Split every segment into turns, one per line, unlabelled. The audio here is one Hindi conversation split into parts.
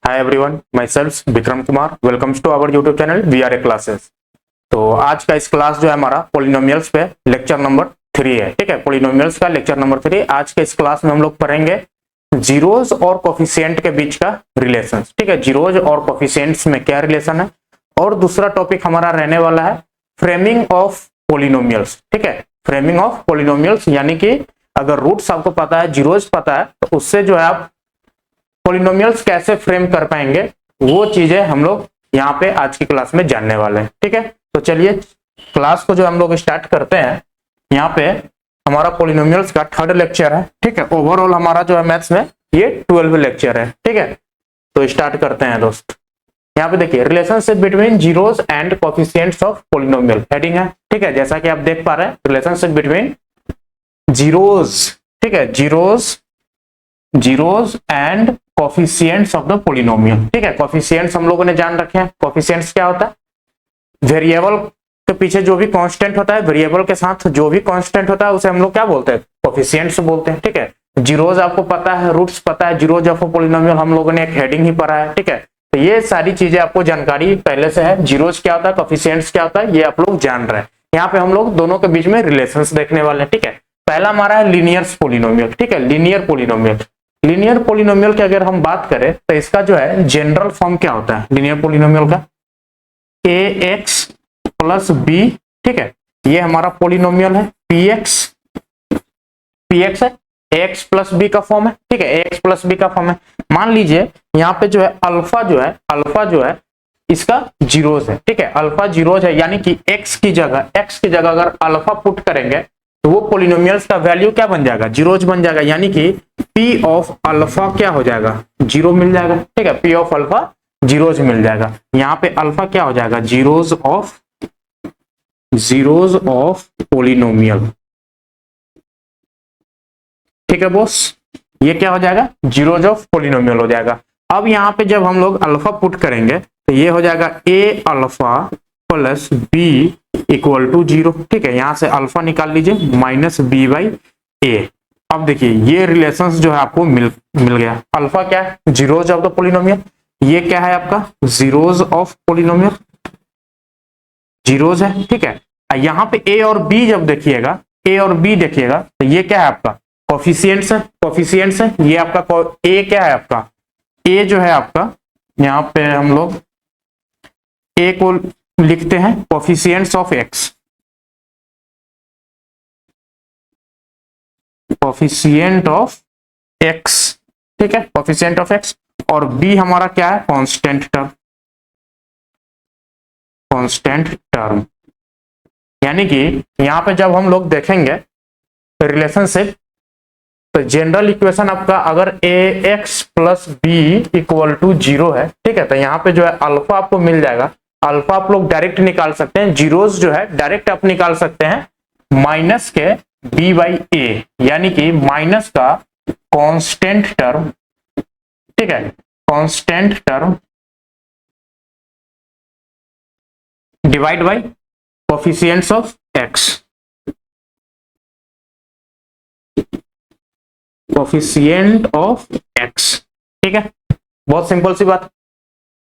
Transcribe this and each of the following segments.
Hi everyone, myself Vikram Kumar. Welcomes to our YouTube channel VRA classes. तो आज का इस क्लास जो है हमारा पॉलिनोमियल्स पे लेक्चर नंबर 3 है। ठीक है, पॉलिनोमियल्स का लेक्चर नंबर 3। आज के इस क्लास में हम लोग पढ़ेंगे जीरोज और कोफिशिएंट के बीच का रिलेशन। ठीक है, जीरोज और कोफिशिएंट्स में क्या रिलेशन है। और दूसरा टॉपिक हमारा रहने वाला है फ्रेमिंग ऑफ पॉलिनोमियल्स। ठीक है, फ्रेमिंग ऑफ पॉलिनोमियल्स यानी कि अगर रूट्स आपको पता है, जीरोज पता है, तो उससे जो है आप पॉलिनोमियल्स कैसे फ्रेम कर पाएंगे, वो चीजें हम लोग यहाँ पे आज की क्लास में जानने वाले हैं। ठीक है, तो चलिए क्लास को जो हम लोग स्टार्ट करते हैं। यहाँ पे हमारा पॉलिनोमियल्स का 3rd लेक्चर है। ठीक है, ओवरऑल हमारा जो है मैथ्स में ये 12th लेक्चर है। ठीक है, तो स्टार्ट करते हैं दोस्त। यहाँ पे देखिए relationship between zeros and coefficients of polynomial heading है। ठीक है, जैसा कि आप देख पा रहे हैं रिलेशनशिप बिटवीन जीरोस, ठीक है, zeros and coefficients of the polynomial. ठीक है, कोफिशिएंट्स हम लोगों ने जान रखे हैं। कोफिशिएंट्स क्या होता है? वेरिएबल के पीछे जो भी कांस्टेंट होता है, वेरिएबल के साथ जो भी कांस्टेंट होता है उसे हम लोग क्या बोलते हैं? कोफिशिएंट्स बोलते हैं। ठीक है, जीरोस आपको पता है, रूट्स पता है, जीरोस ऑफ पॉलिनोमियल हम लोगों ने एक हेडिंग ही पढ़ा है। ठीक है, तो ये सारी चीजें आपको जानकारी पहले से है। जीरोस क्या होता है, कोफिशिएंट्स क्या होता है, ये आप लोग जान रहे हैं। यहाँ पे हम लोग दोनों के बीच में रिलेशंस देखने वाले हैं। ठीक है, पहला हमारा है लीनियर पॉलिनोमियल। ठीक है, लीनियर पॉलिनोमियल। लीनियर पॉलिनोमियल की अगर हम बात करें तो इसका जो है जनरल फॉर्म क्या होता है लीनियर पॉलिनोमियल का? ax plus b. ठीक है, ये हमारा पॉलिनोमियल है। px है, ax प्लस बी का फॉर्म है। ठीक है, ax प्लस बी का फॉर्म है। मान लीजिए यहाँ पे जो है अल्फा जो है इसका जीरोस है। ठीक है, अल्फा जीरोस है, यानी कि x की जगह अगर अल्फा पुट करेंगे तो वो पॉलिनोमियल्स का वैल्यू क्या बन जाएगा? जीरोज बन जाएगा, यानी कि p ऑफ अल्फा क्या हो जाएगा? जीरो मिल जाएगा। ठीक है, p ऑफ अल्फा जीरोज मिल जाएगा। यहाँ पे अल्फा क्या हो जाएगा? Zeros of polynomial. ठीक है बॉस, ये क्या हो जाएगा? जीरोज ऑफ पॉलिनोमियल हो जाएगा। अब यहाँ पे जब हम लोग अल्फा पुट करेंगे तो ये हो जाएगा a alpha plus b equal to 0। ठीक है, यहां से अल्फा निकाल लीजिए माइनस बी बाई ए। अब देखिए ये रिलेशंस जो है आपको मिल गया। अल्फा क्या है? Zeros of the polynomial. ये क्या है आपका? जीरोज ऑफ पॉलिनोमियल, जीरोज है। ठीक है, यहाँ पे ए और बी जब देखिएगा, तो ये क्या है आपका? कोफिशिएंट्स है। ये आपका ए क्या है आपका? ए जो है आपका, यहाँ पे हम लोग ए को लिखते हैं coefficients of x, coefficient of x. ठीक है, कोफिशिएंट ऑफ एक्स। और बी हमारा क्या है? Constant term. यानी कि यहां पे जब हम लोग देखेंगे रिलेशनशिप, तो जनरल इक्वेशन आपका अगर a x plus b equal to 0 है। ठीक है, तो यहाँ पे जो है अल्फा आपको मिल जाएगा। अल्फा आप लोग डायरेक्ट निकाल सकते हैं, जीरोस जो है डायरेक्ट आप निकाल सकते हैं माइनस के बी बाई ए, यानी कि माइनस का कांस्टेंट टर्म। ठीक है, constant term divide by coefficients of x, coefficient of x. ठीक है, बहुत सिंपल सी बात।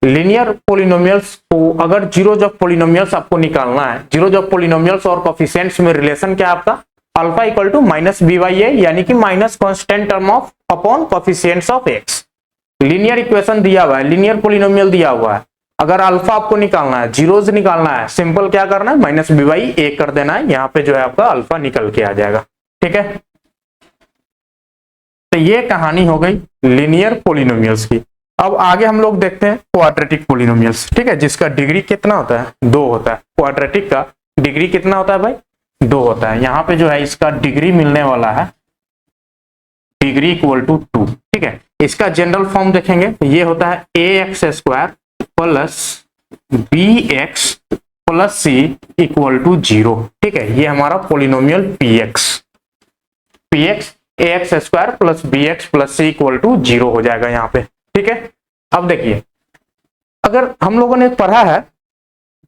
लीनियर पॉलिनोमियल्स को अगर जीरोज ऑफ पॉलिनोमियल्स आपको निकालना है, जीरोज ऑफ पॉलिनोमियल्स और कोफिशिएंट्स में रिलेशन क्या आपका? Alpha equal to minus B by a, यानी कि minus constant term of upon coefficients of x. Linear equation दिया हुआ है, लीनियर पॉलिनोमियल दिया हुआ है। अगर अल्फा आपको निकालना है, जीरोज निकालना है, सिंपल क्या करना है? माइनस बी बाई ए कर देना है। यहाँ पे जो है आपका अल्फा निकल के आ जाएगा। ठीक है, तो ये कहानी हो गई लीनियर पॉलिनोमियल्स की। अब आगे हम लोग देखते हैं क्वाड्रेटिक पॉलिनोमियल्स। ठीक है, जिसका डिग्री कितना होता है? 2 होता है। क्वाड्रेटिक का डिग्री कितना होता है भाई? 2 होता है। यहाँ पे जो है इसका डिग्री मिलने वाला है डिग्री इक्वल टू 2। ठीक है, इसका जनरल फॉर्म देखेंगे तो ये होता है a x square plus b x plus c equal to 0। ठीक है, ये हमारा polynomial p x a x square plus b x plus c equal to 0 हो जाएगा यहाँ पे। ठीक है, अब देखिए अगर हम लोगों ने पढ़ा है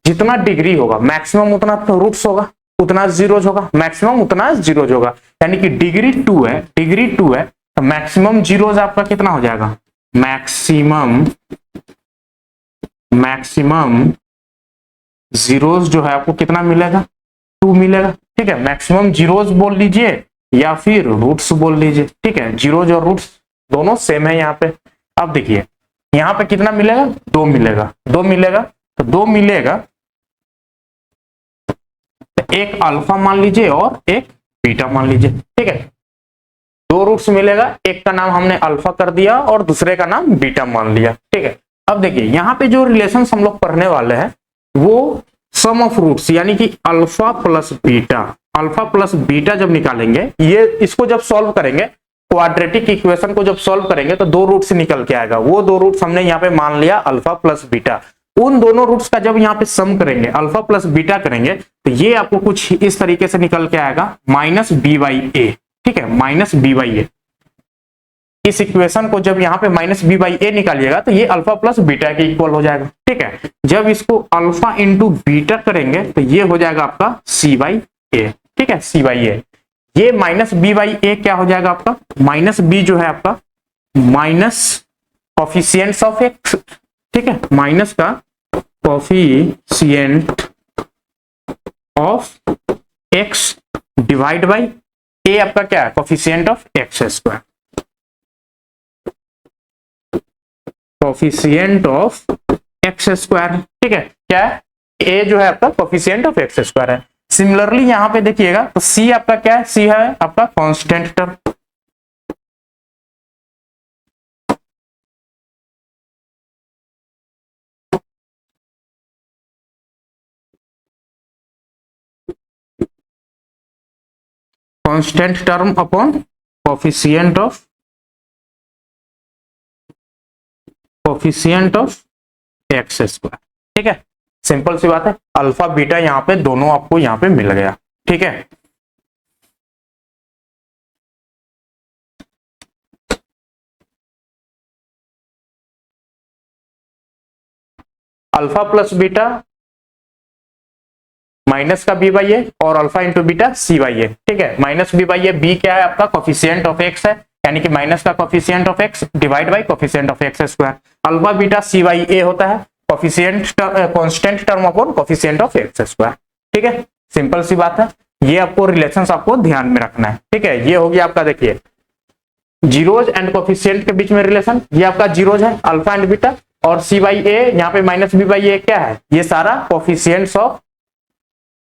जितना डिग्री होगा मैक्सिमम उतना रूट्स होगा, उतना जीरोज होगा, मैक्सिमम उतना जीरोज होगा। यानी कि डिग्री 2 है, तो मैक्सिमम जीरोज आपका कितना हो जाएगा? मैक्सिमम मैक्सिमम जीरोस जो है आपको कितना मिलेगा, 2 मिलेगा। ठीक है, मैक्सिमम जीरोस बोल लीजिए या फिर रूट्स बोल लीजिए। ठीक है, जीरोज और रूट्स दोनों सेम है यहाँ पे। अब देखिए यहाँ पे कितना मिलेगा, 2 मिलेगा, 2 मिलेगा, तो 2 मिलेगा तो एक अल्फा मान लीजिए और एक बीटा मान लीजिए। ठीक है, 2 रूट्स मिलेगा, एक का नाम हमने अल्फा कर दिया और दूसरे का नाम बीटा मान लिया। ठीक है, अब देखिए यहाँ पे जो रिलेशन हम लोग पढ़ने वाले हैं वो सम ऑफ रूट्स यानी कि alpha plus beta, alpha plus beta जब निकालेंगे, ये इसको जब सॉल्व करेंगे, क्वाड्रेटिक इक्वेशन को जब सॉल्व करेंगे तो 2 रूट्स निकल के आएगा। वो 2 रूट्स हमने यहाँ पे मान लिया अल्फा प्लस बीटा। उन दोनों रूट्स का जब यहाँ पे सम करेंगे, अल्फा प्लस बीटा करेंगे, तो ये आपको कुछ इस तरीके से निकल के आएगा माइनस बी बाई ए। ठीक है, माइनस बी बाई ए। इस इक्वेशन को जब यहाँ पे माइनस बी बाई ए निकालिएगा तो ये अल्फा प्लस बीटा के इक्वल हो जाएगा। ठीक है, जब इसको अल्फा इंटू बीटा करेंगे तो ये हो जाएगा आपका सी बाई ए। ठीक है, सी बाई ए। ये माइनस बी बाई ए क्या हो जाएगा आपका, माइनस बी जो है आपका माइनस कोफिशिएंट्स ऑफ एक्स। ठीक है, माइनस का coefficient of x divide by a आपका क्या है, coefficient of x square, coefficient of x square. ठीक है, क्या है, ए जो है आपका कोफिशिएंट ऑफ एक्स स्क्वायर है। सिमिलरली यहां पे देखिएगा तो सी आपका क्या है, सी है आपका constant term. Constant term upon coefficient of x square. ठीक है, सिंपल सी बात है, अल्फा बीटा यहाँ पे दोनों आपको यहाँ पे मिल गया। ठीक है, अल्फा प्लस बीटा माइनस का बी बाई ए और alpha into beta c by a. ठीक है, minus B by a, b क्या है आपका कोफिशिएंट ऑफ एक्स है, यानी कि माइनस का coefficient of x divide by coefficient of x square. Alpha beta c by a होता है coefficient constant term upon coefficient of x square. ठीक है, सिंपल सी बात है, ये आपको रिलेशंस आपको ध्यान में रखना है। ठीक है, ये हो गया आपका, देखिए जीरोज एंड कोफिशिएंट के बीच में रिलेशन, ये आपका जीरोज है अल्फा एंड बीटा, और सी बाई ए यहाँ पे माइनस बी बाई ए क्या है, ये सारा कोफिशिएंट्स ऑफ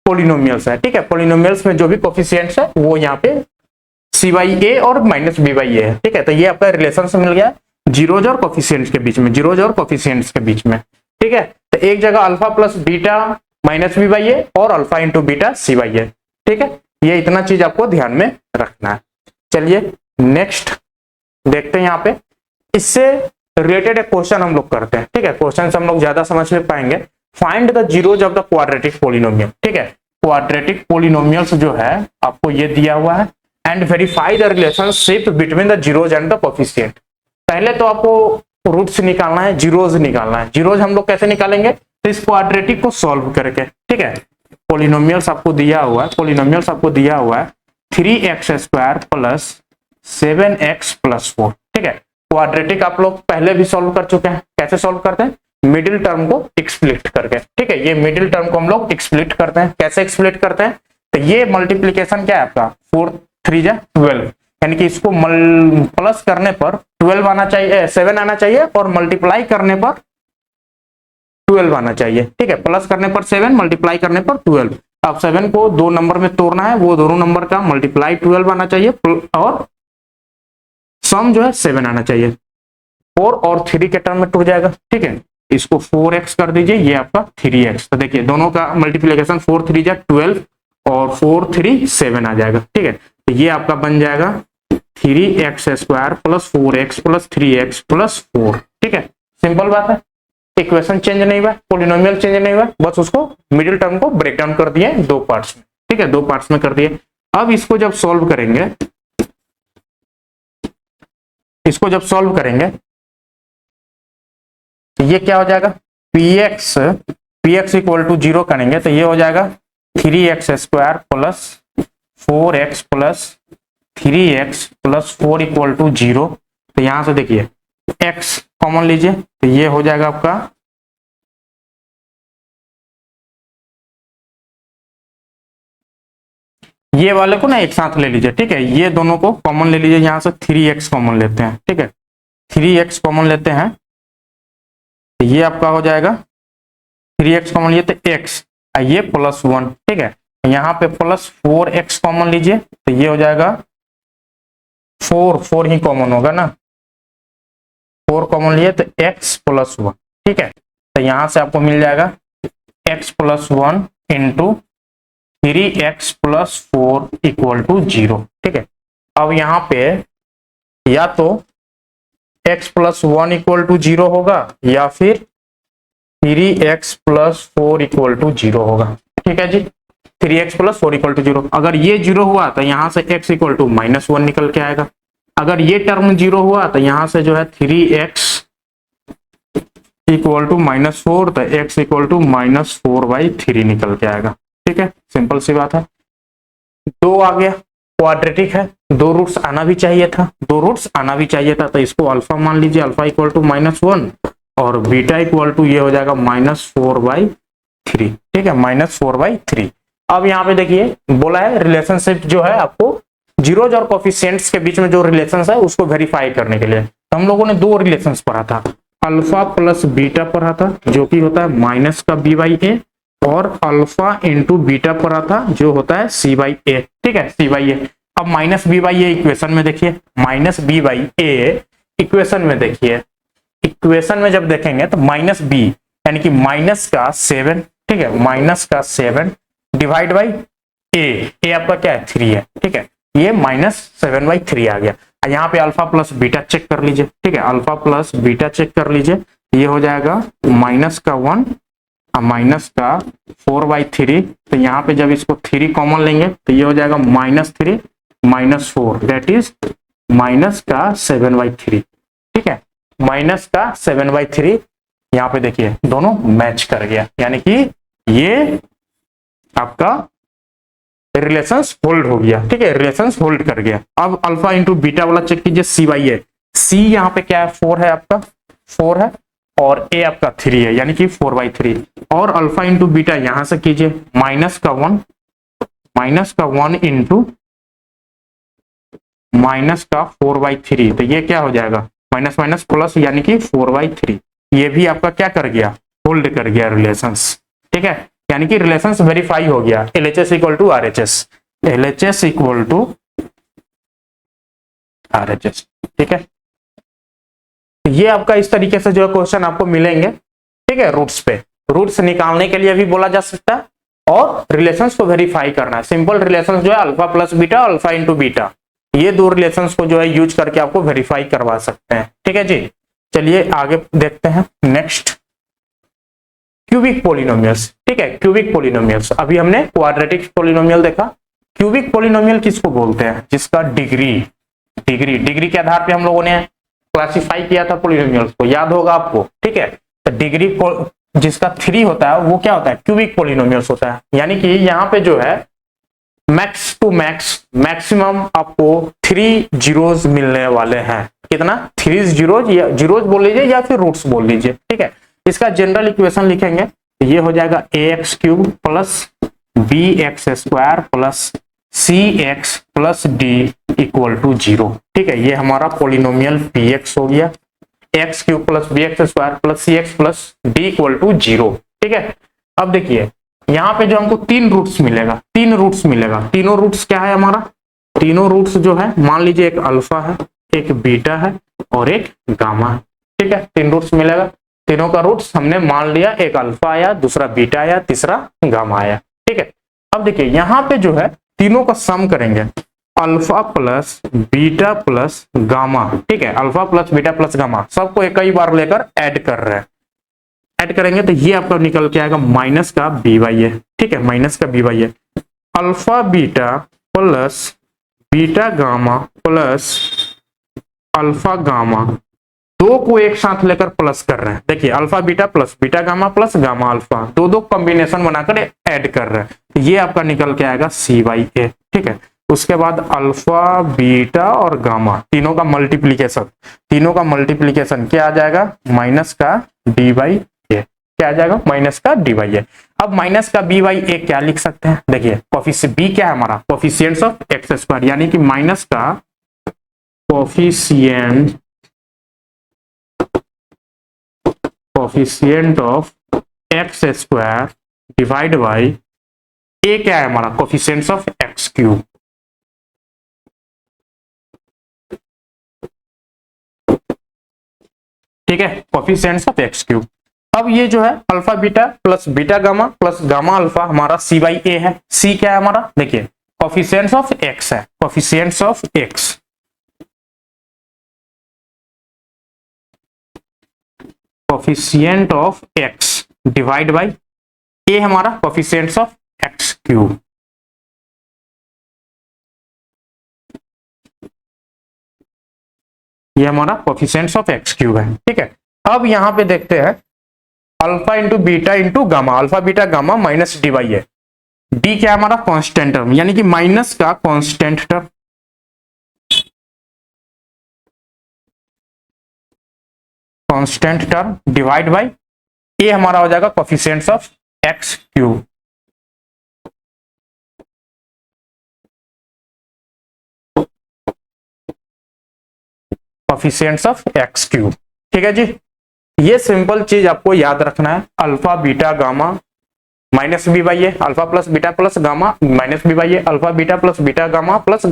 पोलिनोमियल्स है। ठीक है, पोलिनोमियल्स में जो भी कोफिशिएंट्स है वो यहाँ पे सी बाई ए और माइनस बी बाई ए है। ठीक है, तो ये आपका रिलेशन से मिल गया जीरोज और कोफिशिएंट्स के बीच में, जीरोज और कोफिशिएंट्स के बीच में। ठीक है, तो एक जगह alpha plus beta minus B by a और alpha into beta c by a. ठीक है, ये इतना चीज आपको ध्यान में रखना है। चलिए नेक्स्ट देखते हैं, यहाँ पे इससे रिलेटेड एक क्वेश्चन हम लोग करते हैं। ठीक है, क्वेश्चन हम लोग ज्यादा समझ में पाएंगे। Find the zeros of the quadratic polynomial. ठीक है, क्वाड्रेटिक पोलिनोमियल्स जो है आपको ये दिया हुआ है, and verify the relationship between the zeros and the coefficient. पहले तो आपको रूट्स निकालना है, जीरोज निकालना है। जीरोज हम लोग कैसे निकालेंगे, तो इस क्वाड्रेटिक को सॉल्व करके। ठीक है, पोलिनोमियल्स आपको दिया हुआ है, पोलिनोमियल्स आपको दिया हुआ है 3x square plus 7x plus 4। ठीक है, क्वाड्रेटिक आप लोग पहले भी सॉल्व कर चुके हैं। कैसे सॉल्व करते हैं, मिडिल टर्म को एक्सप्लिट करके। ठीक है, ये मिडिल टर्म को हम लोग एक्सप्लिट करते हैं। कैसे एक्सप्लिट करते हैं, तो ये मल्टीप्लीकेशन क्या है आपका 4 3 जा 12, यानी कि इसको प्लस करने पर 12 आना चाहिए, 7 आना चाहिए, और मल्टीप्लाई करने पर 12 आना चाहिए। ठीक है, प्लस करने पर 7, मल्टीप्लाई करने पर 12। अब 7 को 2 नंबर में तोड़ना है, वो दोनों नंबर का मल्टीप्लाई 12 आना चाहिए, और सम जो है 7 आना चाहिए। 4 और 3 के टर्म में टूट जाएगा। ठीक है, इसको 4x कर दीजिए, ये आपका 3x। तो देखिए दोनों का मल्टीप्लीकेशन 4 3 जा 12 और 4 3 7 आ जाएगा। ठीक है, तो ये आपका बन जाएगा 3x square plus 4x plus 3x plus 4। ठीक है, सिंपल बात है, इक्वेशन चेंज नहीं हुआ, पोलिनोमियल चेंज नहीं हुआ, बस उसको मिडिल टर्म को ब्रेक डाउन कर दिए 2 पार्ट्स में। ठीक है, 2 पार्ट्स में कर दिए। अब इसको जब सॉल्व करेंगे, इसको जब सॉल्व करेंगे तो ये क्या हो जाएगा, px इक्वल टू 0 करेंगे तो ये हो जाएगा 3x square plus 4x plus 3x plus 4 equal to 0। तो यहां से देखिए x कॉमन लीजिए, तो ये हो जाएगा आपका ये वाले को ना एक साथ ले लीजिए, ठीक है, ये दोनों को कॉमन ले लीजिए, यहाँ से 3x कॉमन लेते हैं, ठीक है, 3x कॉमन लेते हैं, तो ये आपका हो जाएगा 3x कॉमन लिए तो x, ये +1, ठीक है, यहाँ पे +4x कॉमन लीजिए तो ये हो जाएगा 4 ही कॉमन होगा ना, 4 कॉमन लिए तो x +1, ठीक है, तो यहाँ से आपको मिल जाएगा x +1 इंटू 3x + 4 = 0, ठीक है। अब यहाँ पे या तो x +1 = 0 होगा या फिर 3x + 4 = 0 होगा, ठीक है जी, 3x + 4 = 0। अगर ये 0 हुआ तो यहाँ से x = -1 निकल के आएगा, अगर ये टर्म 0 हुआ तो यहाँ से जो है 3x = -4 तो x = -4/3 निकल के आएगा, ठीक है, सिंपल सी बात है। 2 आ गया, क्वाड्रेटिक है, 2 रूट्स आना भी चाहिए था, 2 रूट्स आना भी चाहिए था, तो इसको अल्फा मान लीजिए, अल्फा = -1 और बीटा ये हो जाएगा -4/3, ठीक है, -4/3। अब यहाँ पे देखिए बोला है रिलेशनशिप जो है आपको जीरोज और कोफिशिएंट्स के बीच में जो रिलेशन है उसको वेरीफाई करने के लिए, तो हम लोगों ने 2 रिलेशंस पढ़ा था, अल्फा प्लस बीटा पढ़ा था जो कि होता है माइनस का b/a, और अल्फा इंटू बीटा पढ़ा था जो होता है c/a, ठीक है, c/a। अब -b/a इक्वेशन में देखिए, -b/a इक्वेशन में देखिए, इक्वेशन में जब देखेंगे तो -b यानी कि -7, ठीक है, -7 डिवाइड बाई a आपका क्या है 3 है, ठीक है, ये -7/3 आ गया। यहाँ पे अल्फा प्लस बीटा चेक कर लीजिए, ठीक है, अल्फा प्लस बीटा चेक कर लीजिए, ये हो जाएगा -1 -4/3, तो यहाँ पे जब इसको 3 कॉमन लेंगे तो ये हो जाएगा -3 -4 दैट इज -7/3, ठीक है, -7/3। यहाँ पे देखिए दोनों मैच कर गया, यानी कि ये आपका रिलेशंस होल्ड हो गया, ठीक है, रिलेशंस होल्ड कर गया। अब अल्फा इंटू बीटा वाला चेक कीजिए, c/a, c यहाँ पे क्या है 4 है, आपका 4 है, और a आपका 3 है, यानी कि 4/3, और अल्फा इंटू बीटा यहां से कीजिए -1 इंटू -4/3, तो ये क्या हो जाएगा माइनस माइनस प्लस यानी कि 4/3, ये भी आपका क्या कर गया होल्ड कर गया रिलेशंस, ठीक है, यानी कि रिलेशंस वेरीफाई हो गया, LHS = RHS, LHS = RHS, ठीक है। ये आपका इस तरीके से जो है क्वेश्चन आपको मिलेंगे, ठीक है, रूट्स पे, रूट्स निकालने के लिए भी बोला जा सकता है और रिलेशंस को वेरीफाई करना है, सिंपल रिलेशंस जो है alpha plus beta, alpha into beta, ये 2 रिलेशंस को जो है यूज करके आपको वेरीफाई करवा सकते हैं, ठीक है जी। चलिए आगे देखते हैं, नेक्स्ट क्यूबिक पॉलिनोमियल्स, ठीक है, क्यूबिक पॉलिनोमियल्स। अभी हमने क्वाड्रेटिक पॉलिनोमियल देखा, क्यूबिक पॉलिनोमियल किसको बोलते हैं, जिसका डिग्री के आधार पे हम लोगों ने क्लासिफाई किया था पॉलिनोमियल्स को, याद होगा आपको, ठीक है, तो डिग्री जिसका 3 होता है वो क्या होता है, क्यूबिक पॉलिनोमियल्स होता है, यानी कि यहाँ पे जो है मैक्स टू मैक्सिमम आपको 3 जीरोज मिलने वाले हैं, कितना 3 जीरोज, या जीरोज बोल लीजिए या फिर रूट्स बोल लीजिए, ठीक है। इसका जनरल इक्वेशन लिखेंगे तो ये हो जाएगा ax³ plus bx² plus cx plus d = 0, ठीक है, ये हमारा पॉलिनोमियल px हो गया, x³ plus bx² plus cx plus d = 0, ठीक है। अब देखिए यहाँ पे जो हमको 3 रूट्स मिलेगा, 3 रूट्स मिलेगा, तीनों रूट्स क्या है हमारा, तीनों रूट्स जो है मान लीजिए एक अल्फा है, एक बीटा है और एक गामा है, ठीक है, 3 रूट्स मिलेगा, तीनों का रूट्स हमने मान लिया, एक अल्फा आया, दूसरा बीटा आया, तीसरा गामा आया, ठीक है। अब देखिए यहाँ पे जो है तीनों का सम करेंगे, alpha plus beta plus gamma, ठीक है, alpha plus beta plus gamma सबको एक ही बार लेकर ऐड कर रहे हैं, ऐड करेंगे तो ये आपका निकल के आएगा माइनस का b/a, ठीक है, माइनस का b/a, alpha beta plus beta gamma plus alpha gamma, 2 को एक साथ लेकर प्लस कर रहे हैं, देखिए alpha beta plus beta gamma plus gamma alpha, 2 combination बनाकर ऐड कर रहे हैं, तो ये आपका निकल के आएगा c/a, ठीक है। उसके बाद अल्फा बीटा और गामा तीनों का मल्टीप्लीकेशन क्या आ जाएगा, माइनस का d/a, क्या आ जाएगा माइनस का d/a। अब माइनस का b बाई ए क्या लिख सकते हैं, देखिए कोफिशिएंट b क्या है हमारा, कोफिशिएंट्स ऑफ एक्स स्क्वायर, यानी कि माइनस का coefficient of x square divide by a क्या है हमारा, कोफिशिएंट्स ऑफ एक्स क्यूब। ठीक है, कोफिशिएंट्स ऑफ एक्स क्यूब। अब ये जो है alpha beta plus beta gamma plus gamma alpha हमारा सी बाई ए है। सी क्या है हमारा, देखिए कोफिशिएंट्स ऑफ एक्स है, coefficients of x, coefficient of x divide by a हमारा कोफिशिएंट्स ऑफ एक्स क्यूब। ये हमारा कोफिशिएंट्स ऑफ एक्स क्यूब है। ठीक है, अब यहां पे देखते हैं alpha into beta into gamma, alpha beta gamma minus d by a. D क्या है हमारा, कांस्टेंट टर्म, यानी कि माइनस का constant term, constant term divide by a हमारा हो जाएगा coefficients of x cube. Coefficients of x cube. ठीक है जी, ये सिंपल चीज आपको याद रखना है, alpha beta gamma minus B by A, alpha plus beta plus gamma minus B by A, alpha beta plus beta gamma plus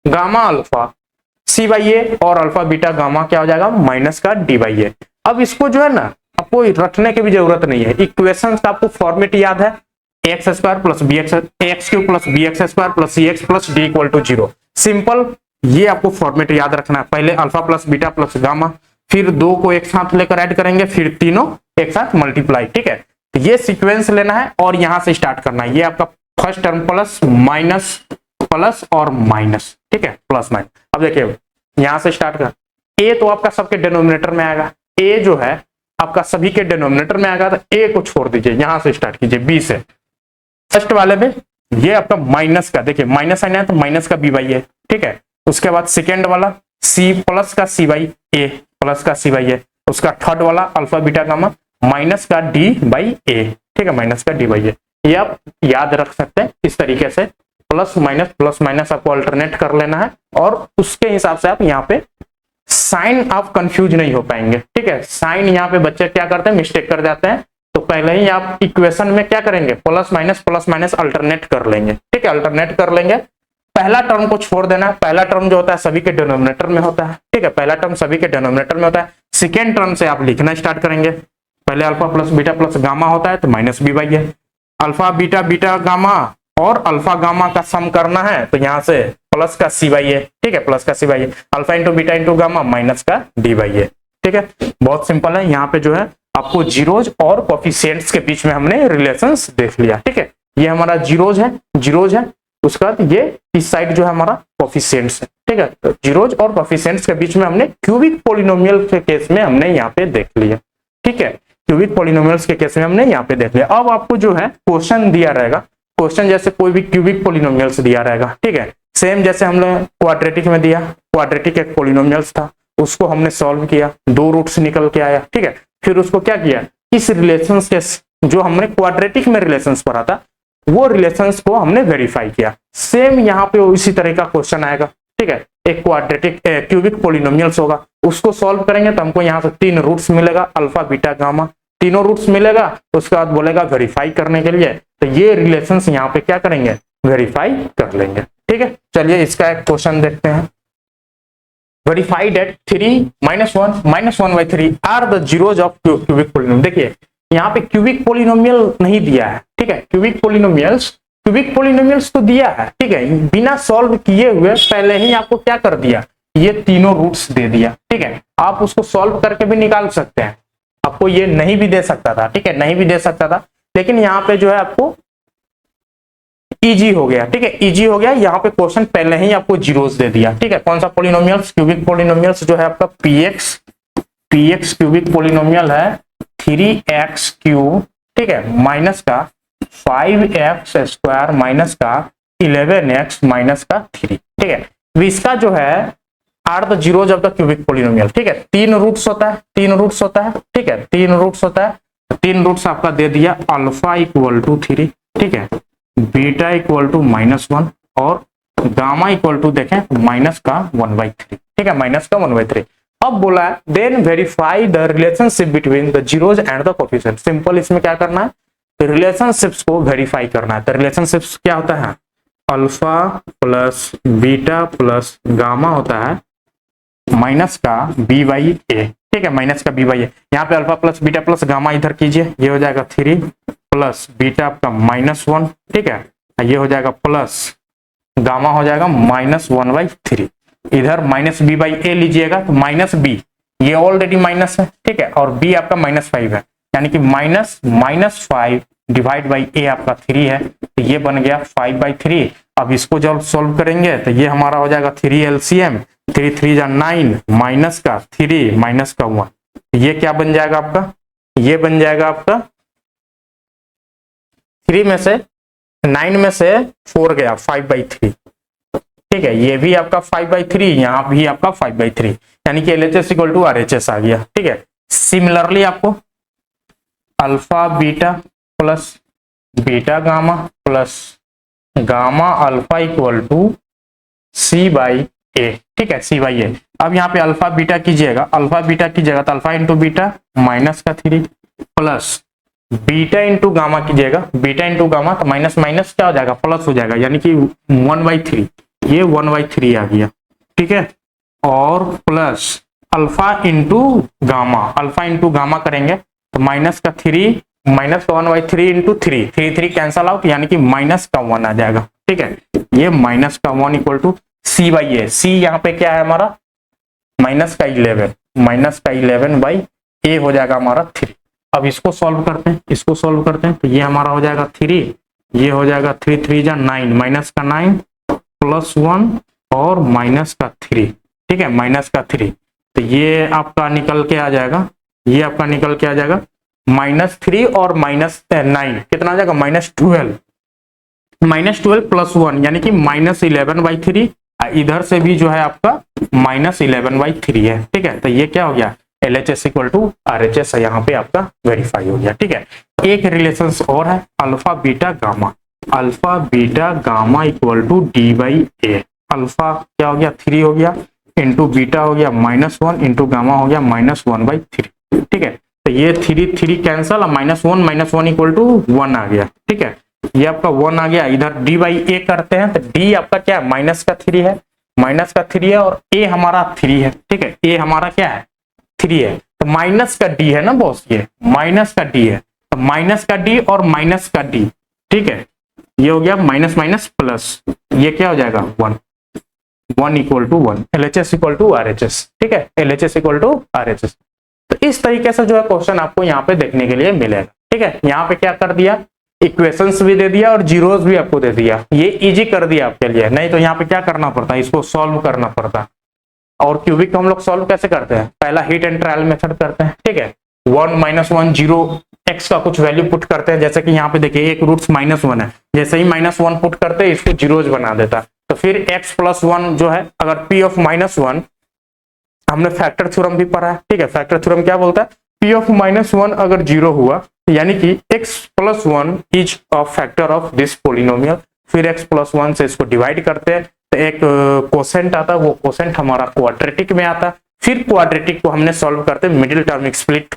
gamma alpha c by a, और अल्फा बीटा गामा क्या हो जाएगा, माइनस का डी बाई ए। अब इसको जो है ना आपको रखने की भी जरूरत नहीं है, इक्वेशन का आपको फॉर्मेट याद है, x square plus b x cube plus b x square plus c x plus d equal to 0। Simple, ये आपको फॉर्मेट याद रखना है। पहले alpha plus beta plus gamma, फिर दो को एक साथ लेकर ऐड करेंगे, फिर तीनों एक साथ मल्टीप्लाई। ठीक है, तो ये सीक्वेंस लेना है और यहां से स्टार्ट करना है। ये आपका first term plus minus plus और माइनस। ठीक है, प्लस माइनस। अब देखिए यहां से स्टार्ट कर, ए तो आपका सबके डिनोमिनेटर में आएगा, ए जो है आपका सभी के डिनोमिनेटर में आएगा, तो ए को छोड़ दीजिए, यहां से स्टार्ट कीजिए बी से। फर्स्ट वाले में ये आपका माइनस का, देखिए माइनस आना है तो माइनस का बी बाई ए। ठीक है, उसके बाद सेकेंड वाला सी प्लस का सी बाई ए, प्लस का सी बाई ए। उसका थर्ड वाला अल्फा बीटा गामा माइनस का डी बाई ए। ठीक है, माइनस का डी बाई ए, ये आप याद रख सकते हैं इस तरीके से। प्लस माइनस आपको अल्टरनेट कर लेना है, और उसके हिसाब से आप यहाँ पे साइन आप कंफ्यूज नहीं हो पाएंगे। ठीक है, साइन यहाँ पे बच्चे क्या करते हैं, मिस्टेक कर जाते हैं, तो पहले ही आप इक्वेशन में क्या करेंगे, प्लस माइनस अल्टरनेट कर लेंगे। ठीक है, अल्टरनेट कर लेंगे, पहला टर्म को छोड़ देना। पहला टर्म जो होता है सभी के डिनोमिनेटर में होता है। ठीक है, पहला टर्म सभी के डिनोमिनेटर में होता है। सेकेंड टर्म से आप लिखना स्टार्ट करेंगे, पहले alpha plus beta plus gamma होता है तो minus B by A, alpha beta beta gamma और अल्फा गामा का सम करना है, तो यहाँ से प्लस का सी बाई ए। ठीक है, प्लस का c by A, alpha into beta into gamma minus का डी बाई ए। ठीक है, बहुत सिंपल है। यहाँ पे जो है आपको जीरोज और कोफिशिएंट्स के बीच में हमने रिलेशंस देख लिया। ठीक है, ये हमारा जीरोज है, उसके बाद ये इस साइड जो है हमारा कोफिशिएंट्स है। ठीक है, तो जीरोज और कोफिशिएंट्स के बीच में हमने क्यूबिक पॉलिनोमियल के केस में हमने यहाँ पे देख लिया। ठीक है, क्यूबिक पॉलिनोमियल्स के केस में हमने यहाँ पे देख लिया। अब आपको जो है क्वेश्चन दिया रहेगा, क्वेश्चन जैसे कोई भी क्यूबिक पॉलिनोमियल्स दिया रहेगा। ठीक है, सेम जैसे हमने क्वाड्रेटिक में दिया, क्वाड्रेटिक एक पॉलिनोमियल्स था, उसको हमने सॉल्व किया, दो रूट्स निकल के आया। ठीक है, फिर उसको क्या किया, इस रिलेशंस के जो हमने क्वाड्रेटिक में रिलेशंस पढ़ा था वो रिलेशंस को हमने वेरीफाई किया। सेम यहाँ पे इसी तरह का क्वेश्चन आएगा। ठीक है, एक क्वाड्रेटिक क्यूबिक पॉलिनोमियल्स होगा, उसको सॉल्व करेंगे तो हमको यहाँ से तीन रूट्स मिलेगा, अल्फा बीटा गामा, तीनों रूट्स मिलेगा। उसके बाद बोलेगा वेरीफाई करने के लिए, तो ये रिलेशंस यहाँ पे क्या करेंगे, वेरीफाई कर लेंगे। ठीक है, चलिए इसका एक क्वेश्चन देखते हैं। Verify that 3 -1 -1 by 3 are the zeros of cubic polynomial. देखिए यहाँ पे क्यूबिक पॉलिनोमियल नहीं दिया है। ठीक है, क्यूबिक पॉलिनोमियल्स तो दिया है। ठीक है, बिना सॉल्व किए हुए पहले ही आपको क्या कर दिया, ये तीनों रूट्स दे दिया। ठीक है, आप उसको सॉल्व करके भी निकाल सकते हैं, आपको ये नहीं भी दे सकता था। ठीक है, नहीं भी दे सकता था, लेकिन यहाँ पे जो है आपको इजी हो गया। ठीक है, इजी हो गया, यहाँ पे क्वेश्चन पहले ही आपको जीरोस दे दिया। ठीक है, कौन सा पॉलिनोमियल्स, क्यूबिक पॉलिनोमियल्स जो है आपका पीएक्स क्यूबिक पॉलिनोमियल है 3x क्यूब। ठीक है, माइनस का 5x स्क्वायर माइनस का 11x माइनस का 3। ठीक है, तो इसका जो है are the zeros of the cubic polynomial. ठीक है, तीन रूट्स होता है। ठीक है, तीन रूट्स होता है, तीन रूट्स आपका दे दिया, अल्फा इक्वल टू 3, ठीक है, बीटा इक्वल टू -1 और गामा इक्वल टू देखें माइनस का 1/3, ठीक है, माइनस का 1/3। अब बोला है then verify the relationship between the zeros and the coefficient. Simple इसमें क्या करना है, रिलेशनशिप्स को वेरीफाई करना है। तो रिलेशनशिप्स क्या होता है, alpha plus beta plus gamma होता है माइनस का b/a, ठीक है, माइनस का b/a। यहाँ पे alpha plus beta plus gamma इधर कीजिए, ये हो जाएगा 3 प्लस बीटा आपका -1, ठीक है, ये हो जाएगा प्लस गामा हो जाएगा -1/3। इधर -b/a लीजिएगा तो -b, ये ऑलरेडी माइनस है, ठीक है, और b आपका -5 है, यानी कि -5 डिवाइड बाई a आपका 3 है, तो ये बन गया 5/3। अब इसको जब सॉल्व करेंगे तो ये हमारा हो जाएगा 3 LCM, 3 3 जा 9 माइनस का 3 माइनस का 1, ये क्या बन जाएगा आपका, ये बन जाएगा आपका 3 में से 9 में से 4 गया 5/3, ठीक है, ये भी आपका 5/3, यहाँ भी आपका 5/3, यानी कि LHS इक्वल टू RHS आ गया, ठीक है। सिमिलरली आपको alpha beta plus beta gamma plus gamma alpha equal to C/A, ठीक है, C/A। अब यहाँ पे अल्फा बीटा कीजिएगा, अल्फा बीटा कीजिएगा तो अल्फा इंटू बीटा माइनस का 3 प्लस बीटा इंटू गामा कीजिएगा, बीटा इंटू गामा तो माइनस माइनस क्या हो जाएगा, प्लस हो जाएगा, यानी कि 1/3, ये 1/3 आ गया, ठीक है, और plus alpha into gamma, alpha into gamma करेंगे तो माइनस का 3 माइनस का 1/3 इंटू 3, 3 कैंसल आउट, यानी कि माइनस का 1 आ जाएगा, ठीक है, ये माइनस का 1 इक्वल टू C/A। C यहाँ पे क्या है हमारा माइनस का 11, माइनस का 11/a हो जाएगा हमारा 3। अब इसको सॉल्व करते हैं, इसको सॉल्व करते हैं तो ये हमारा हो जाएगा 3, ये हो जाएगा 3 3 जा 9 माइनस का 9 प्लस 1 और माइनस का 3, ठीक है, माइनस का 3, तो ये आपका निकल के आ जाएगा, ये आपका निकल के आ जाएगा -3 और -9 कितना आ जाएगा -12, -12 प्लस 1 यानी कि -11/3। इधर से भी जो है आपका -11/3 है, ठीक है, तो ये क्या हो गया LHS इक्वल टू RHS है, यहाँ पे आपका वेरीफाई हो गया, ठीक है। एक रिलेशन और है alpha beta gamma, alpha beta gamma equal to D/A। Alpha क्या हो गया 3 हो गया, इंटू बीटा हो गया -1 इंटू गामा हो गया -1/3, ठीक है, तो ये 3 3 कैंसल, -1 इक्वल टू 1 आ गया, ठीक है, ये आपका 1 आ गया। इधर D/A करते हैं तो D आपका क्या है माइनस का 3 है, माइनस का 3 है, और A हमारा 3 है, ठीक है, A हमारा क्या है 3 है, तो माइनस का D है ना बॉस, ये माइनस का D है, तो माइनस का D और माइनस का D, ठीक है, ये हो गया माइनस माइनस प्लस, ये क्या हो जाएगा 1 equal to 1, LHS equal to RHS, ठीक है, LHS इक्वल टू RHS। तो इस तरीके से जो है क्वेश्चन आपको यहाँ पे देखने के लिए मिलेगा, ठीक है। यहाँ पे क्या कर दिया, इक्वेशंस भी दे दिया और जीरोस भी आपको दे दिया, ये इजी कर दिया आपके लिए, नहीं तो यहाँ पे क्या करना पड़ता है, इसको सॉल्व करना पड़ता। और क्यूबिक हम लोग सॉल्व कैसे करते हैं, पहला हिट एंड ट्रायल मेथड करते हैं, ठीक है, 1 -1 0 x का कुछ वैल्यू पुट करते हैं, जैसे कि यहाँ पे देखिए एक रूट्स -1 है, जैसे ही -1 पुट करते हैं इसको जीरोज बना देता, तो फिर x + 1 जो है, अगर p ऑफ -1 हमने फैक्टर थ्योरम भी पढ़ा है, ठीक है, फैक्टर थ्योरम क्या बोलता है, p ऑफ -1 अगर 0 हुआ यानी कि x + 1 is a factor of this polynomial, फिर x + 1 से इसको डिवाइड करते हैं तो एक कोसेंट आता है, वो कोसेंट हमारा क्वाड्रेटिक में आता है, फिर क्वाड्रेटिक को हमने सॉल्व करते मिडिल टर्म स्प्लिट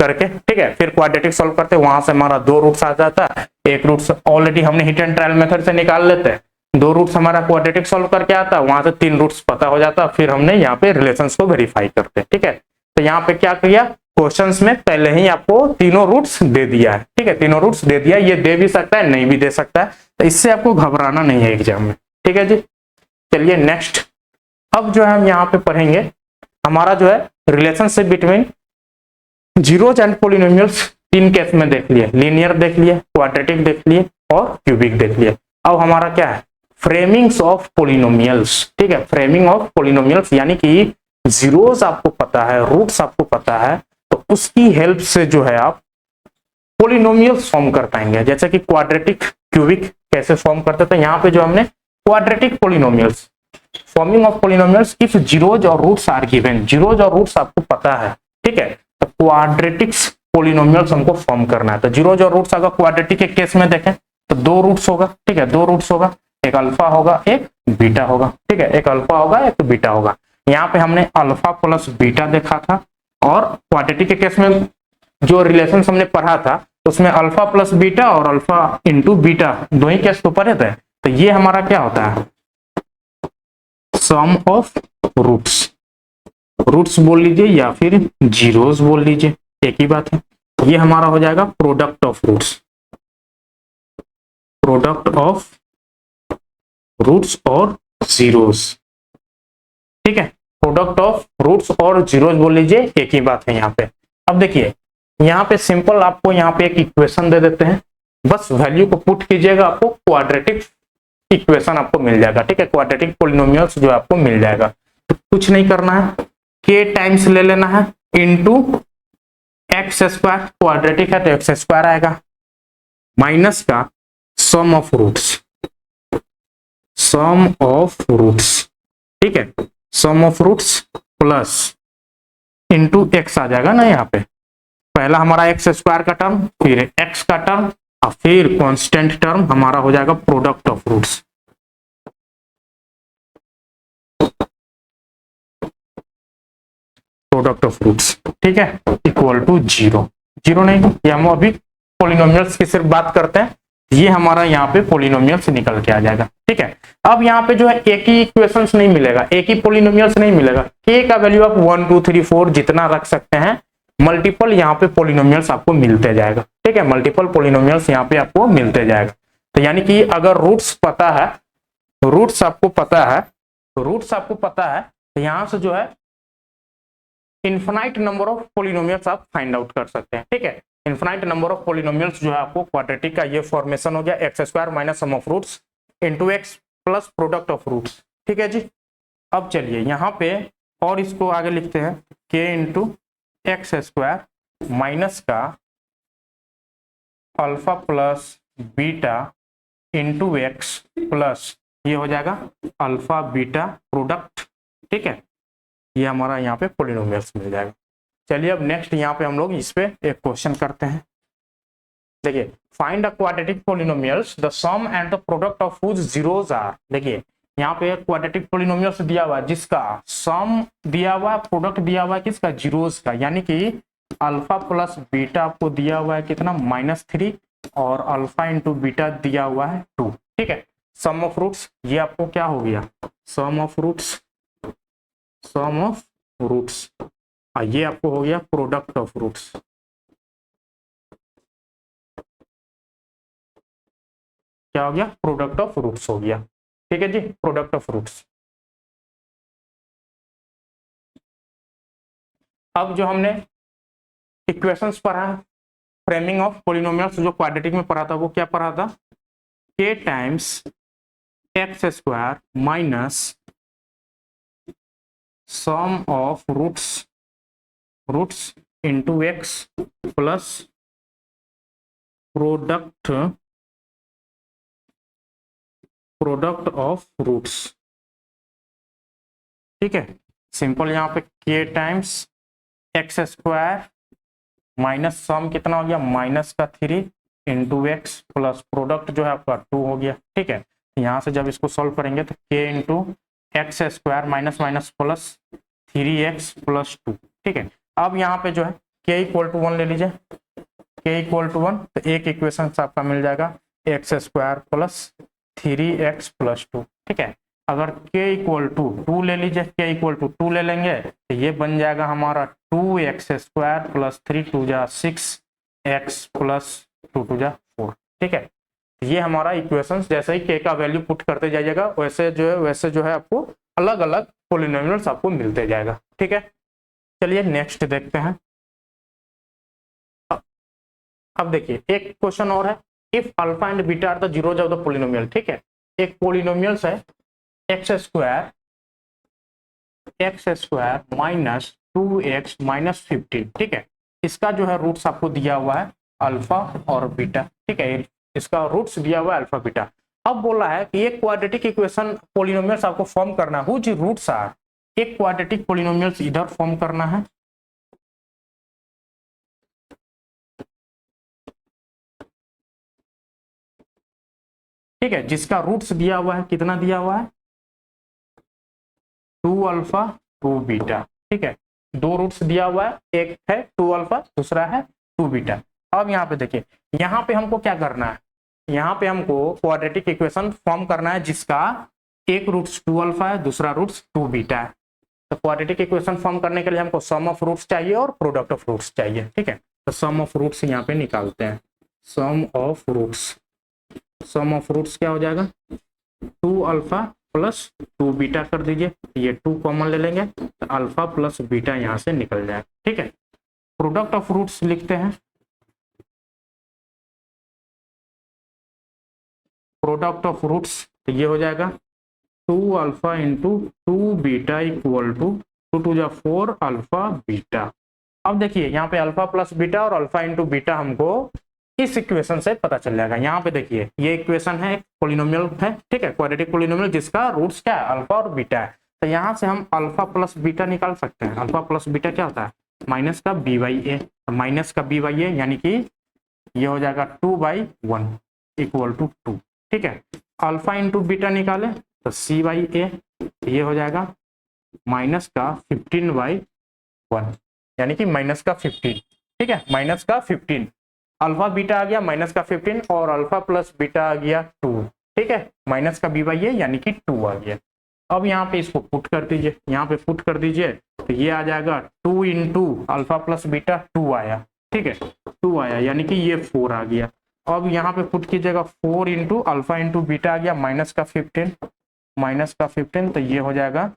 करके, ठीक है, फिर क्वाड्रेटिक सॉल्व करते वहां से हमारा 2 रूट्स आ जाता है, एक रूट्स ऑलरेडी हमने हिट एंड ट्रायल मेथड से निकाल लेते हैं, 2 रूट्स हमारा क्वाड्रेटिक सॉल्व करके आता है, वहां से 3 रूट्स पता हो जाता है, फिर हमने यहाँ पे रिलेशंस को वेरीफाई करते हैं, ठीक है। तो यहाँ पे क्या किया, क्वेश्चंस में पहले ही आपको तीनों रूट्स दे दिया है, ठीक है, तीनों रूट्स दे दिया, ये दे भी सकता है नहीं भी दे सकता है, तो इससे आपको घबराना नहीं है एग्जाम में, ठीक है जी। चलिए नेक्स्ट, अब जो है हम यहाँ पे पढ़ेंगे हमारा जो है relationship between zeros and polynomials, 3 case में देख लिए, लीनियर देख लिए, क्वाड्रेटिक देख लिए और क्यूबिक देख लिए। अब हमारा क्या है, फ्रेमिंग्स ऑफ पोलिनोमियल्स, ठीक है, फ्रेमिंग ऑफ पोलिनोमियल्स, यानी कि जीरोज आपको पता है, रूट्स आपको पता है, तो उसकी हेल्प से जो है आप पोलिनोमियल्स फॉर्म कर पाएंगे, जैसे कि क्वाड्रेटिक क्यूबिक कैसे फॉर्म करते थे, यहाँ पे जो हमने quadratic polynomials, forming of polynomials if zeros और रूट्स आर गिवन, जीरोज और रूट्स आपको पता है, ठीक है, तो क्वाड्रेटिक्स पोलिनोमियल्स हमको फॉर्म करना है। तो जीरोज और रूट्स अगर क्वाड्रेटिक के केस में देखें तो दो रूट्स होगा, ठीक है, दो रूट्स होगा, एक अल्फा होगा एक बीटा होगा, ठीक है, एक अल्फा होगा एक बीटा होगा। यहाँ पे हमने अल्फा प्लस बीटा देखा था, और क्वाड्रेटिक के केस में जो रिलेशन हमने पढ़ा था उसमें अल्फा प्लस बीटा और अल्फा इंटू बीटा दो ही केस तो पढ़े थे। तो ये हमारा क्या होता है, सम ऑफ रूट्स, रूट्स बोल लीजिए या फिर जीरोस बोल लीजिए, एक ही बात है। ये हमारा हो जाएगा product of roots, product of roots और जीरोस, ठीक है, प्रोडक्ट ऑफ रूट्स और जीरोस बोल लीजिए, एक ही बात है यहाँ पे। अब देखिए यहाँ पे सिंपल आपको यहाँ पे एक इक्वेशन दे देते हैं, बस वैल्यू को पुट कीजिएगा, आपको क्वाड्रेटिक इक्वेशन आपको मिल जाएगा, ठीक है, क्वाड्रेटिक पोलिनोमियल्स जो आपको मिल जाएगा। तो कुछ नहीं करना है, k टाइम्स ले लेना है इनटू एक्स स्क्वायर, क्वाड्रेटिक है तो एक्स स्क्वायर आएगा, माइनस का sum of roots, sum of roots, ठीक है, sum of roots plus into x आ जाएगा ना, यहाँ पे पहला हमारा एक्स स्क्वायर का टर्म, फिर एक्स का टर्म और फिर कांस्टेंट टर्म हमारा हो जाएगा product of roots, product of roots, ठीक है, इक्वल टू जीरो, जीरो नहीं, ये हम अभी पोलिनोमियल्स की सिर्फ बात करते हैं, ये हमारा यहाँ पे पोलिनोमियल्स निकल के आ जाएगा, ठीक है। अब यहाँ पे जो है एक ही इक्वेशंस नहीं मिलेगा, एक ही पोलिनोमियल्स नहीं मिलेगा, k का वैल्यू आप 1 2 3 4 जितना रख सकते हैं, मल्टीपल यहाँ पे पोलिनोमियल्स आपको मिलते जाएगा, ठीक है, मल्टीपल पोलिनोमियल्स यहाँ पे आपको मिलते जाएगा। तो यानी कि अगर रूट्स पता है, रूट्स आपको पता है, रूट्स आपको पता है, तो यहाँ से जो है इन्फिनाइट नंबर ऑफ पोलिनोमियल्स आप फाइंड आउट कर सकते हैं, ठीक है, इन्फिनाइट नंबर ऑफ पोलिनोमियल्स जो है आपको क्वाड्रेटिक का ये फॉर्मेशन हो गया, x square minus sum of roots into x plus product of roots, ठीक है जी। अब चलिए यहाँ पे और इसको आगे लिखते हैं, k into x square minus का alpha plus beta into x plus ये हो जाएगा अल्फा बीटा प्रोडक्ट, ठीक है, ये हमारा यहाँ पे पोलिनोमियल्स मिल जाएगा। चलिए अब नेक्स्ट यहाँ पे हम लोग इस पे एक क्वेश्चन करते हैं। देखिए find the quadratic polynomials the sum and the product of which zeros are. देखिए यहाँ पे क्वाड्रेटिक पोलिनोमियल्स दिया हुआ है जिसका सम दिया हुआ है, प्रोडक्ट दिया हुआ है किसका, जीरोस का, यानी कि अल्फा प्लस बीटा आपको दिया हुआ है कितना, -3, और अल्फा इंटू बीटा दिया हुआ है 2, ठीक है। सम ऑफ रूट्स ये आपको क्या हो गया, sum of roots, sum of roots, ये आपको हो गया प्रोडक्ट ऑफ रूट्स, क्या हो गया, प्रोडक्ट ऑफ रूट्स हो गया, ठीक है जी, प्रोडक्ट ऑफ रूट्स। अब जो हमने इक्वेशंस पढ़ा है, फ्रेमिंग ऑफ पोलिनोमियल्स जो क्वाड्रेटिक में पढ़ा था वो क्या पढ़ा था, k times x square minus sum of roots, roots into x plus product, product of roots, ठीक है। सिंपल यहाँ पे k times x square minus sum कितना हो गया, -3 इंटू एक्स प्लस प्रोडक्ट जो है आपका 2 हो गया, ठीक है। यहाँ से जब इसको सॉल्व करेंगे तो k into x square minus minus plus 3x plus 2, ठीक है। अब यहाँ पे जो है k इक्वल टू 1 ले लीजिए, k इक्वल टू 1, तो एक इक्वेशन आपका मिल जाएगा x square plus 3x plus 2, ठीक है। अगर k इक्वल टू 2 ले लीजिए, k इक्वल टू 2 ले लेंगे तो ये बन जाएगा हमारा 2x स्क्वायर प्लस 3 2 जा 6x प्लस 2 2 जा 4, ठीक है। ये हमारा इक्वेशंस, जैसे ही k का वैल्यू पुट करते जाइएगा वैसे जो है आपको अलग अलग पोलिनोमियल्स आपको मिलते जाएगा, ठीक है। चलिए नेक्स्ट देखते हैं। अब देखिए एक क्वेश्चन और है, if alpha and beta are the zeros of the polynomial, ठीक है। एक पोलिनोमियल्स है x square minus 2x minus 15, ठीक है। इसका जो है रूट्स आपको दिया हुआ है अल्फा और बीटा, ठीक है, इसका रूट्स दिया हुआ है अल्फा बीटा। अब बोला है कि एक क्वाड्रेटिक इक्वेशन पोलिनोमियल्स आपको फॉर्म करना है, व्हिच रूट्स आर, एक क्वाड्रेटिक पोलिनोमियल्स इधर फॉर्म करना है ठीक है, जिसका रूट्स दिया हुआ है, कितना दिया हुआ है, 2 अल्फा 2 बीटा। ठीक है, दो रूट्स दिया हुआ है, एक है 2 अल्फा, दूसरा है 2 बीटा। अब यहाँ पे देखिए, यहाँ पे हमको क्या करना है, यहाँ पे हमको क्वाड्रेटिक इक्वेशन फॉर्म करना है जिसका एक रूट्स 2 अल्फा है, दूसरा रूट्स 2 बीटा है। तो क्वाड्रेटिक इक्वेशन फॉर्म करने के लिए हमको सम ऑफ रूट्स चाहिए और प्रोडक्ट ऑफ रूट्स चाहिए। ठीक है, तो सम ऑफ रूट्स यहाँ पे निकालते हैं। Sum of roots, sum of roots क्या हो जाएगा, 2 अल्फा प्लस 2 बीटा कर दीजिए, ये 2 कॉमन ले लेंगे तो अल्फा प्लस बीटा यहाँ से निकल जाएगा। ठीक है, प्रोडक्ट ऑफ रूट्स लिखते हैं, प्रोडक्ट ऑफ रूट्स तो ये हो जाएगा 2 alpha into 2 beta equal to 2 two जा 4 अल्फा बीटा। अब देखिए यहाँ पे अल्फा प्लस बीटा और अल्फा इंटू बीटा हमको इस इक्वेशन से पता चल जाएगा। यहाँ पे देखिए ये इक्वेशन है, पॉलिनोमियल है, ठीक है, क्वाड्रेटिक पॉलिनोमियल जिसका रूट्स क्या है, अल्फा और बीटा है। तो यहाँ से हम अल्फा प्लस बीटा निकाल सकते हैं। अल्फा प्लस बीटा क्या होता है, माइनस का बी बाई ए, माइनस का बी बाई ए यानी कि ये हो जाएगा 2/1 इक्वल टू 2। ठीक है, अल्फा इंटू बीटा निकाले तो सी बाई ए, ये हो जाएगा माइनस का 15/1 यानी कि माइनस का 15। ठीक है, माइनस का 15, अल्फा बीटा आ गया माइनस का 15 और अल्फा प्लस बीटा आ गया 2। ठीक है, माइनस का बी बाई ए यानी कि 2 आ गया। अब यहाँ पे इसको पुट कर दीजिए, यहाँ पे पुट कर दीजिए तो ये आ जाएगा 2 इंटू अल्फा प्लस बीटा 2 आया। ठीक है, 2 आया यानी कि ये 4 आ गया। अब यहाँ पे पुट कीजिएगा 4 इंटू अल्फा इंटू बीटा आ गया माइनस का 15, माइनस का 15 तो ये हो जाएगा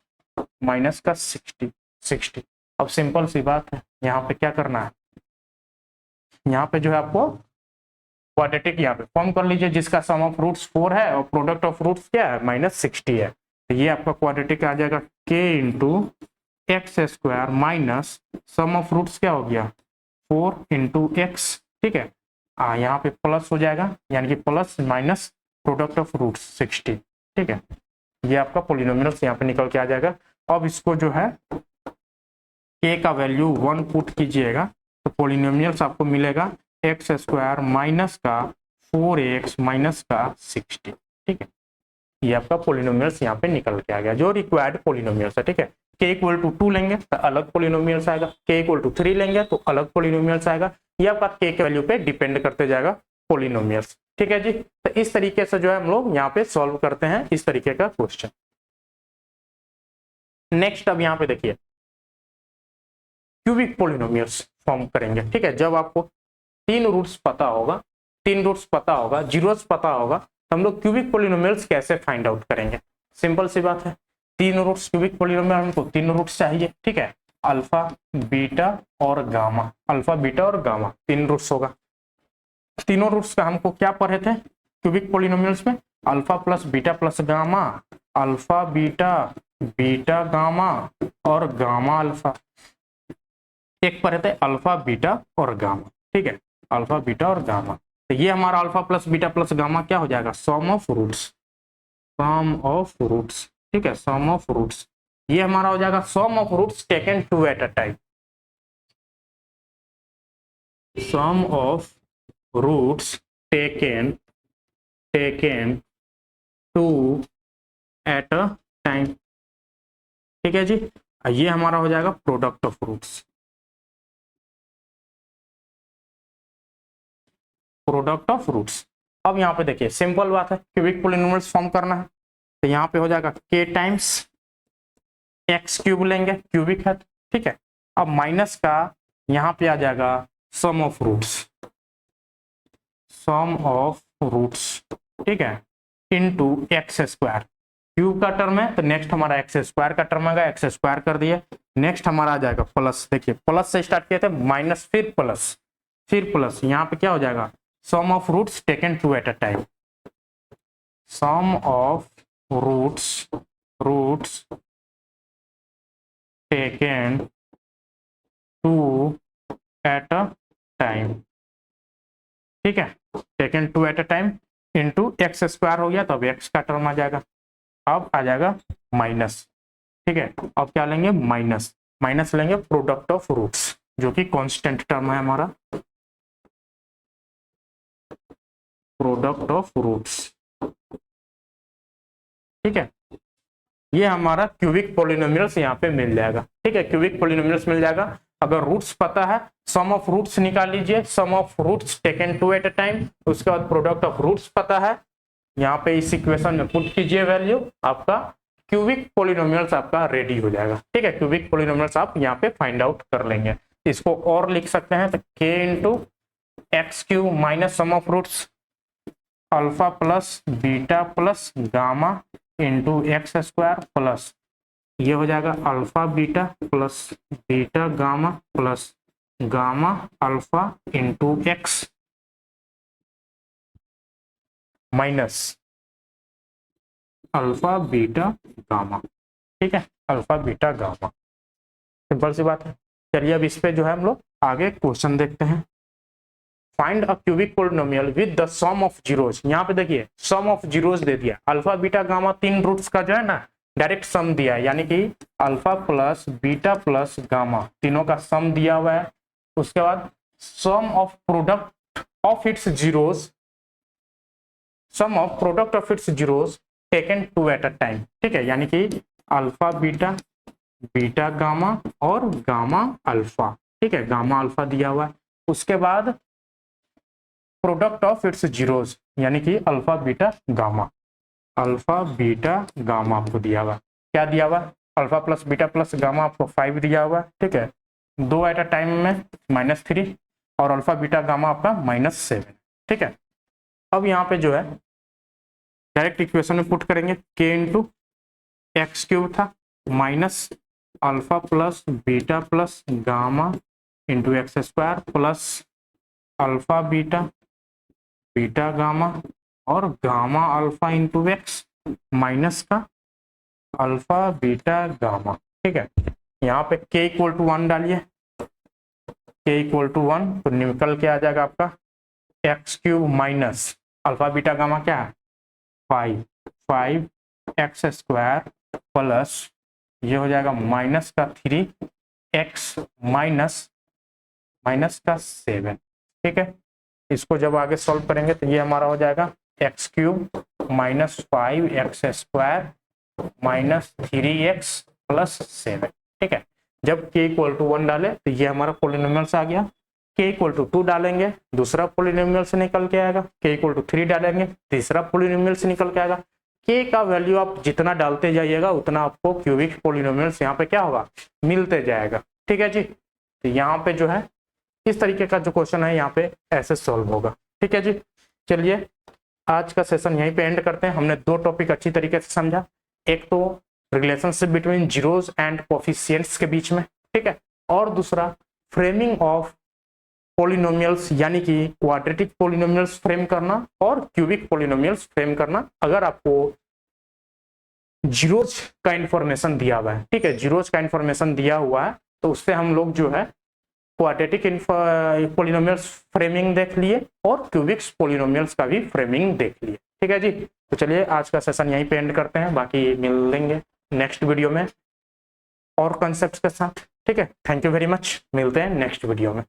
माइनस का 60। अब सिंपल सी बात है, यहाँ पे क्या करना है, यहाँ पे जो है आपको क्वाड्रेटिक यहाँ पे फॉर्म कर लीजिए जिसका सम ऑफ रूट्स 4 है और प्रोडक्ट ऑफ रूट्स क्या है, -60 है। तो ये आपका क्वाड्रेटिक आ जाएगा k into x square minus sum of roots क्या हो गया 4 इंटू एक्स। ठीक है, यहाँ पे प्लस हो जाएगा यानी कि plus minus product of roots 60। ठीक है, ये आपका पॉलिनोमियल्स यहाँ पे निकल के आ जाएगा। अब इसको जो है k का वैल्यू 1 पुट कीजिएगा तो पॉलिनोमियल्स आपको मिलेगा एक्स स्क्वायर माइनस का 4x माइनस का 60। ठीक है, ये आपका पॉलिनोमियल्स यहाँ पे निकल के आ गया जो रिक्वायर्ड पॉलिनोमियल्स है। ठीक है, k इक्वल टू 2 लेंगे तो अलग पॉलिनोमियल्स आएगा, k इक्वल टू 3 लेंगे तो अलग पॉलिनोमियल्स आएगा। ये आपका k के वैल्यू पे डिपेंड करते जाएगा पॉलिनोमियल्स। ठीक है जी, तो इस तरीके से जो है हम लोग यहाँ पे सॉल्व करते हैं इस तरीके का क्वेश्चन। नेक्स्ट अब यहाँ पे देखिए क्यूबिक पॉलिनोमियल्स फॉर्म करेंगे। ठीक है, जब आपको 3 रूट्स पता होगा, 3 रूट्स पता होगा, जीरोस पता होगा तो हम लोग क्यूबिक पॉलिनोमियल्स कैसे फाइंड आउट करेंगे। सिंपल सी बात है, 3 रूट्स क्यूबिक पॉलिनोमियल, हमको 3 रूट्स चाहिए। ठीक है, अल्फा बीटा और गामा, अल्फा बीटा और गामा 3 रूट्स होगा। तीनों रूट्स का हमको क्या पढ़े थे क्यूबिक पॉलिनोमियल्स में, alpha plus beta plus gamma, alpha beta beta gamma और गामा अल्फा। एक पढ़े थे अल्फा बीटा और गामा। ठीक है, अल्फा बीटा और गामा, तो ये हमारा alpha plus beta plus gamma क्या हो जाएगा, sum of roots, sum of roots. ठीक है, सम ऑफ रूट्स ये हमारा हो जाएगा sum of roots taken 2 at a time, sum of roots taken 2 at a time. ठीक है जी, ये हमारा हो जाएगा product of roots, product of roots. अब यहाँ पे देखिए सिंपल बात है, क्यूबिक पॉलिनोमियल्स फॉर्म करना है तो यहाँ पे हो जाएगा k टाइम्स एक्स क्यूब लेंगे, क्यूबिक है। ठीक है, अब माइनस का यहाँ पे आ जाएगा sum of roots, sum of roots. ठीक है, इनटू एक्स स्क्वायर, क्यूब का टर्म है तो नेक्स्ट हमारा एक्स स्क्वायर का टर्म आएगा, एक्स स्क्वायर कर दिए। नेक्स्ट हमारा आ जाएगा प्लस, देखिए प्लस से स्टार्ट किए थे, माइनस फिर प्लस, फिर प्लस, यहाँ पे क्या हो जाएगा sum of roots taken 2 at a time, sum of roots taken 2 at a time. ठीक है, taken 2 at a time into x square हो गया तो अब एक्स का टर्म आ जाएगा, अब आ जाएगा माइनस। ठीक है, अब क्या लेंगे माइनस, माइनस लेंगे प्रोडक्ट ऑफ रूट्स जो कि कांस्टेंट टर्म है हमारा, प्रोडक्ट ऑफ रूट्स। ठीक है, ये हमारा क्यूबिक पोलिनोमियल्स यहाँ पे मिल जाएगा। ठीक है, क्यूबिक पोलिनोमियल्स मिल जाएगा। अगर रूट्स पता है, सम ऑफ रूट्स निकाल लीजिए, sum of roots taken two at a time. उसके बाद प्रोडक्ट ऑफ रूट्स पता है, यहाँ पे इस इक्वेशन में पुट कीजिए वैल्यू, आपका क्यूबिक पोलिनोमियल्स आपका रेडी हो जाएगा। ठीक है, क्यूबिक पोलिनोमियल्स आप यहाँ पे फाइंड आउट कर लेंगे। इसको और लिख सकते हैं तो k into x cube minus sum of roots alpha plus beta plus gamma into x square plus ये हो जाएगा alpha beta plus beta gamma plus gamma alpha into x minus alpha beta gamma. ठीक है, अल्फा बीटा गामा, सिंपल सी बात है। चलिए अब इस पे जो है हम लोग आगे क्वेश्चन देखते हैं। Find a cubic polynomial with the sum of zeros. यहाँ पे देखिए सम ऑफ जीरोस दे दिया, अल्फा बीटा गामा तीन रूट्स का जो है ना डायरेक्ट सम दिया है, यानी कि alpha plus beta plus gamma तीनों का सम दिया हुआ है। उसके बाद sum of product of its zeros, sum of product of its zeros taken two at a time. ठीक है, यानी कि अल्फा बीटा बीटा गामा और गामा अल्फा। ठीक है, गामा अल्फा दिया हुआ है। उसके बाद प्रोडक्ट ऑफ इट्स जीरोस, यानी कि alpha beta gamma, alpha beta gamma आपको दिया हुआ। क्या दिया हुआ? Alpha plus beta plus gamma आपको 5 दिया हुआ। ठीक है, दो एट अ टाइम में -3 और अल्फा बीटा गामा आपका -7। ठीक है, अब यहाँ पे जो है डायरेक्ट इक्वेशन में पुट करेंगे, k इंटू एक्स क्यूब था minus alpha plus beta plus gamma into x square plus alpha beta beta gamma और gamma alpha into x minus का अल्फा बीटा गामा। ठीक है, यहाँ पे k इक्वल टू 1 डालिए, k इक्वल टू 1 तो निकल के आ जाएगा आपका x cube minus alpha beta gamma क्या है 5 एक्स स्क्वायर प्लस ये हो जाएगा माइनस का 3 एक्स माइनस का 7। ठीक है, इसको जब आगे सॉल्व करेंगे तो ये हमारा हो जाएगा x cube minus 5 x square minus 3x plus 7। ठीक है, जब k इक्वल टू 1 डाले तो ये हमारा पोलिनोमियल्स आ गया। k इक्वल टू 2 डालेंगे दूसरा पोलिनोमियल से निकल के आएगा, k इक्वल टू 3 डालेंगे तीसरा पोलिनोमियल से निकल के आएगा। k का वैल्यू आप जितना डालते जाइएगा उतना आपको क्यूबिक पोलिनोमियल्स यहाँ पे क्या होगा मिलते जाएगा। ठीक है जी, तो यहाँ पे जो है इस तरीके का जो क्वेश्चन है यहाँ पे ऐसे सॉल्व होगा। ठीक है जी, चलिए आज का सेशन यहीं पे एंड करते हैं। हमने दो टॉपिक अच्छी तरीके से समझा, एक तो relationship between zeros and coefficients के बीच में, ठीक है, और दूसरा फ्रेमिंग ऑफ पोलिनोमियल्स यानी कि क्वाड्रेटिक पोलिनोमियल्स फ्रेम करना और क्यूबिक पोलिनोमियल्स फ्रेम करना। अगर आपको जीरोस का इंफॉर्मेशन दिया हुआ है, ठीक है, जीरोस का इंफॉर्मेशन दिया हुआ है तो उससे हम लोग जो है क्वाड्रेटिक पोलिनोमियल्स फ्रेमिंग देख लिए और क्यूबिक पोलिनोमियल्स का भी फ्रेमिंग देख लिए। ठीक है जी, तो चलिए आज का सेशन यहीं पे एंड करते हैं, बाकी मिल लेंगे नेक्स्ट वीडियो में और कॉन्सेप्ट्स के साथ। ठीक है, थैंक यू वेरी मच, मिलते हैं नेक्स्ट वीडियो में।